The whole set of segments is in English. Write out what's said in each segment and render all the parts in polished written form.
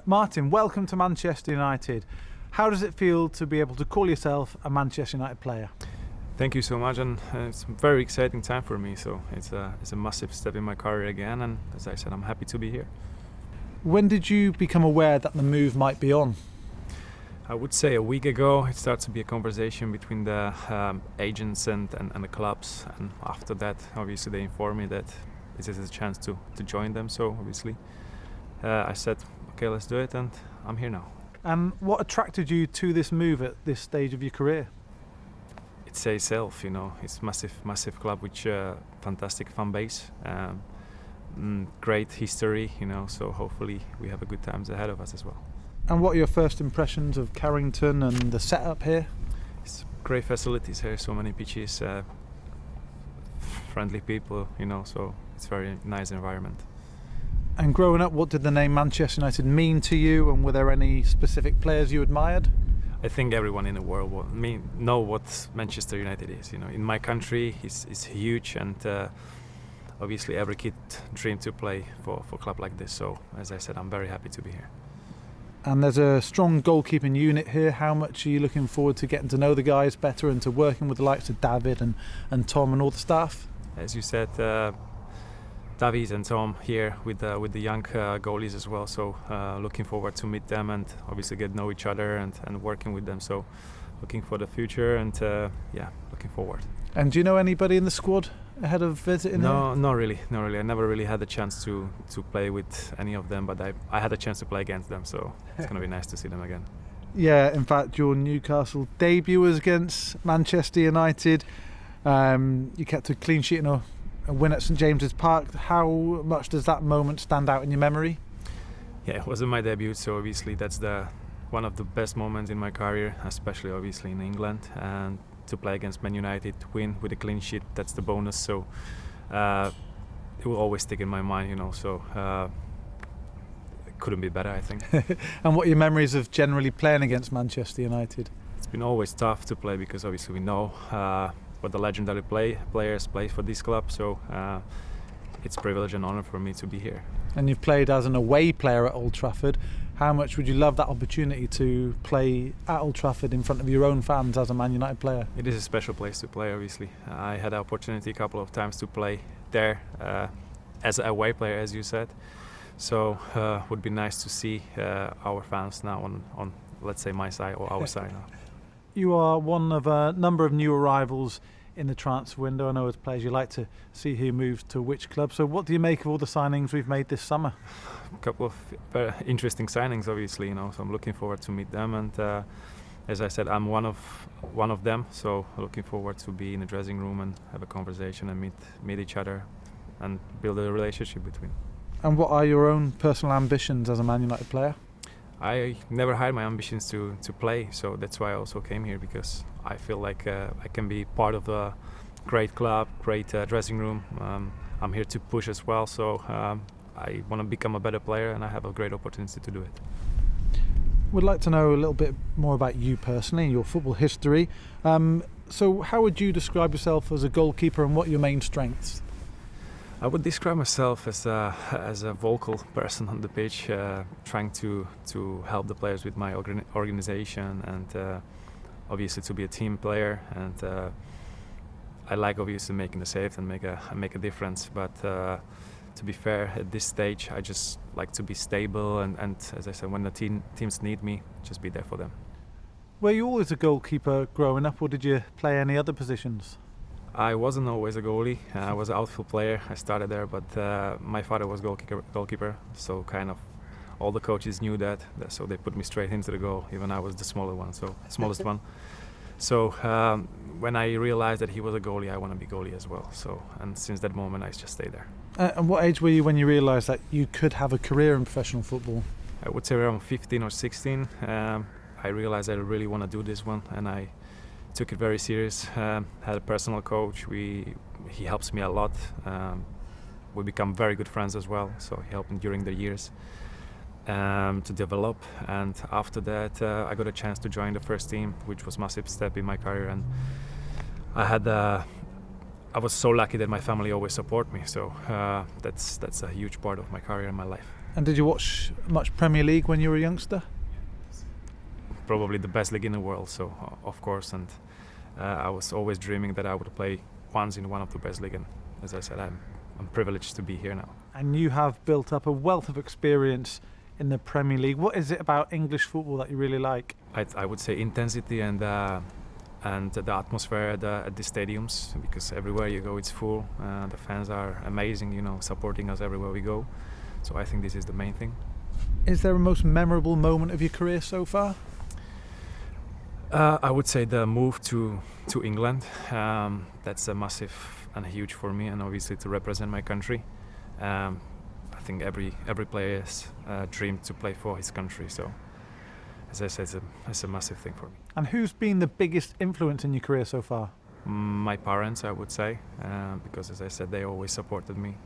Martin, welcome to Manchester United. How does it feel to be able to call yourself a Manchester United player? Thank you so much, and it's a very exciting time for me. So it's a massive step in my career again, and as I said, I'm happy to be here. When did you become aware that the move might be on? I would say a week ago it started to be a conversation between the agents and the clubs, and after that obviously they informed me that this is a chance to join them. So obviously I said, okay, let's do it, and I'm here now. And what attracted you to this move at this stage of your career? It says self, it's massive club with fantastic fan base, great history, so hopefully we have a good times ahead of us as well. And what are your first impressions of Carrington and the setup here? It's great facilities here, so many pitches, friendly people, so it's very nice environment. And growing up, what did the name Manchester United mean to you, and were there any specific players you admired? I think everyone in the world will know what Manchester United is. In my country, it's huge, and obviously every kid dreams to play for a club like this. So, as I said, I'm very happy to be here. And there's a strong goalkeeping unit here. How much are you looking forward to getting to know the guys better and to working with the likes of David and Tom and all the staff? As you said, David and Tom here with the young goalies as well. So looking forward to meet them and obviously get to know each other and working with them. So looking for the future and looking forward. And do you know anybody in the squad ahead of visiting here? No, not really. I never really had the chance to play with any of them, but I had a chance to play against them. So it's going to be nice to see them again. Yeah, in fact, your Newcastle debut was against Manchester United. You kept a clean sheet in a win at St James's Park. How much does that moment stand out in your memory? Yeah, it wasn't my debut, so obviously that's one of the best moments in my career, especially obviously in England. And to play against Man United, to win with a clean sheet, that's the bonus. So it will always stick in my mind, So it couldn't be better, I think. And what are your memories of generally playing against Manchester United? It's been always tough to play because obviously we know what the legendary players play for this club, so it's a privilege and honour for me to be here. And you've played as an away player at Old Trafford. How much would you love that opportunity to play at Old Trafford in front of your own fans as a Man United player? It is a special place to play, obviously. I had the opportunity a couple of times to play there as an away player, as you said. So it would be nice to see our fans now on let's say my side or our side now. You are one of a number of new arrivals in the transfer window. I know as players you like to see who moves to which club. So what do you make of all the signings we've made this summer? A couple of very interesting signings, obviously. So I'm looking forward to meet them. And as I said, I'm one of them. So looking forward to be in the dressing room and have a conversation and meet each other and build a relationship between. And what are your own personal ambitions as a Man United player? I never had my ambitions to play, so that's why I also came here, because I feel like I can be part of a great club, great dressing room. I'm here to push as well, so I want to become a better player, and I have a great opportunity to do it. We'd like to know a little bit more about you personally, your football history. So how would you describe yourself as a goalkeeper, and what are your main strengths? I would describe myself as a vocal person on the pitch, trying to help the players with my organization, and obviously to be a team player. And I like obviously making the save and make a difference. But to be fair, at this stage, I just like to be stable and as I said, when the teams need me, just be there for them. Were you always a goalkeeper growing up, or did you play any other positions? I wasn't always a goalie. I was an outfield player. I started there, but my father was goalkeeper, so kind of all the coaches knew that, so they put me straight into the goal. Even I was the smallest one. So when I realized that he was a goalie, I want to be goalie as well. So, and since that moment, I just stayed there. And what age were you when you realised that you could have a career in professional football? I would say around 15 or 16. I realized I really want to do this one, and I took it very serious. Had a personal coach. He helps me a lot. We become very good friends as well. So he helped me during the years to develop. And after that, I got a chance to join the first team, which was a massive step in my career. And I was so lucky that my family always support me. So that's a huge part of my career and my life. And did you watch much Premier League when you were a youngster? Probably the best league in the world, so of course, and I was always dreaming that I would play once in one of the best league, and as I said, I'm privileged to be here now. And you have built up a wealth of experience in the Premier League. What is it about English football that you really like? I would say intensity and the atmosphere at the stadiums, because everywhere you go it's full. The fans are amazing, supporting us everywhere we go. So I think this is the main thing. Is there a most memorable moment of your career so far? I would say the move to England. That's a massive and huge for me, and obviously to represent my country. I think every player's dream to play for his country. So, as I said, it's a massive thing for me. And who's been the biggest influence in your career so far? My parents, I would say, because as I said, they always supported me.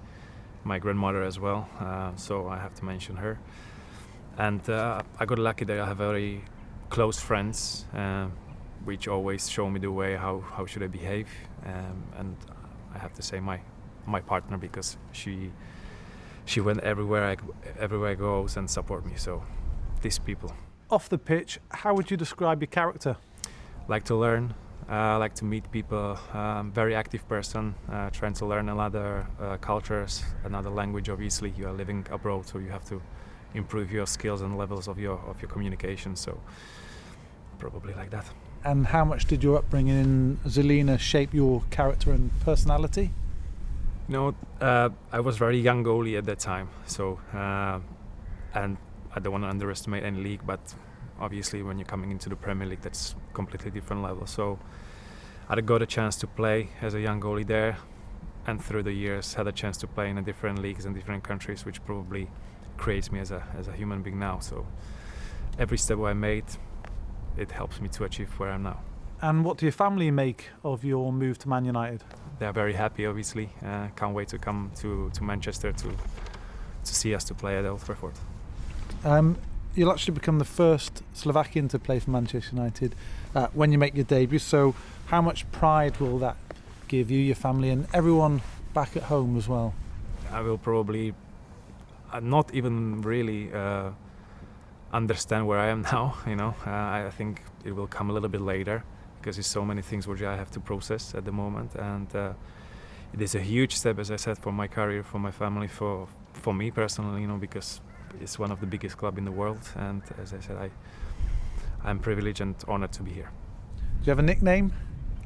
My grandmother as well, so I have to mention her. And I got lucky that I have very close friends, which always show me the way how should I behave. And I have to say my partner, because she went everywhere I goes and support me. So these people. Off the pitch, how would you describe your character? Like to learn, like to meet people. Very active person, trying to learn another cultures, another language. Obviously, you are living abroad, so you have to improve your skills and levels of your communication. So probably like that. And how much did your upbringing in Žilina shape your character and personality? I was very young goalie at that time, so and I don't want to underestimate any league, but obviously when you're coming into the Premier League, that's completely different level. So I got a chance to play as a young goalie there, and through the years had a chance to play in different leagues and different countries, which probably creates me as a human being now. So every step I made, it helps me to achieve where I'm now. And what do your family make of your move to Man United? They're very happy, obviously. Can't wait to come to Manchester to see us to play at Old Trafford. You'll actually become the first Slovakian to play for Manchester United when you make your debut. So how much pride will that give you, your family, and everyone back at home as well? I will probably not even really understand where I am now. I think it will come a little bit later, because there's so many things which I have to process at the moment, and it is a huge step, as I said, for my career, for my family, for me personally, because it's one of the biggest clubs in the world, and as I said, I'm privileged and honored to be here. Do you have a nickname?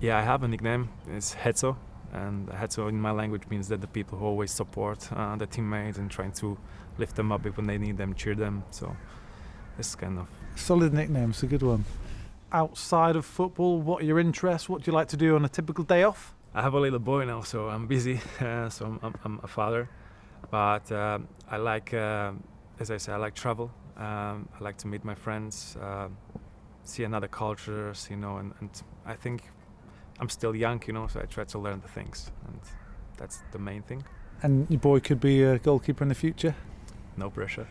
Yeah, I have a nickname. It's Heaton, and Heaton in my language means that the people who always support the teammates and trying to lift them up when they need them, cheer them. So it's kind of solid nickname. It's a good one. Outside of football, what are your interests? What do you like to do on a typical day off? I have a little boy now, so I'm busy. So I'm a father, but I like, as I say, I like travel. I like to meet my friends, see another cultures, and I think I'm still young, so I try to learn the things, and that's the main thing. And your boy could be a goalkeeper in the future? No pressure.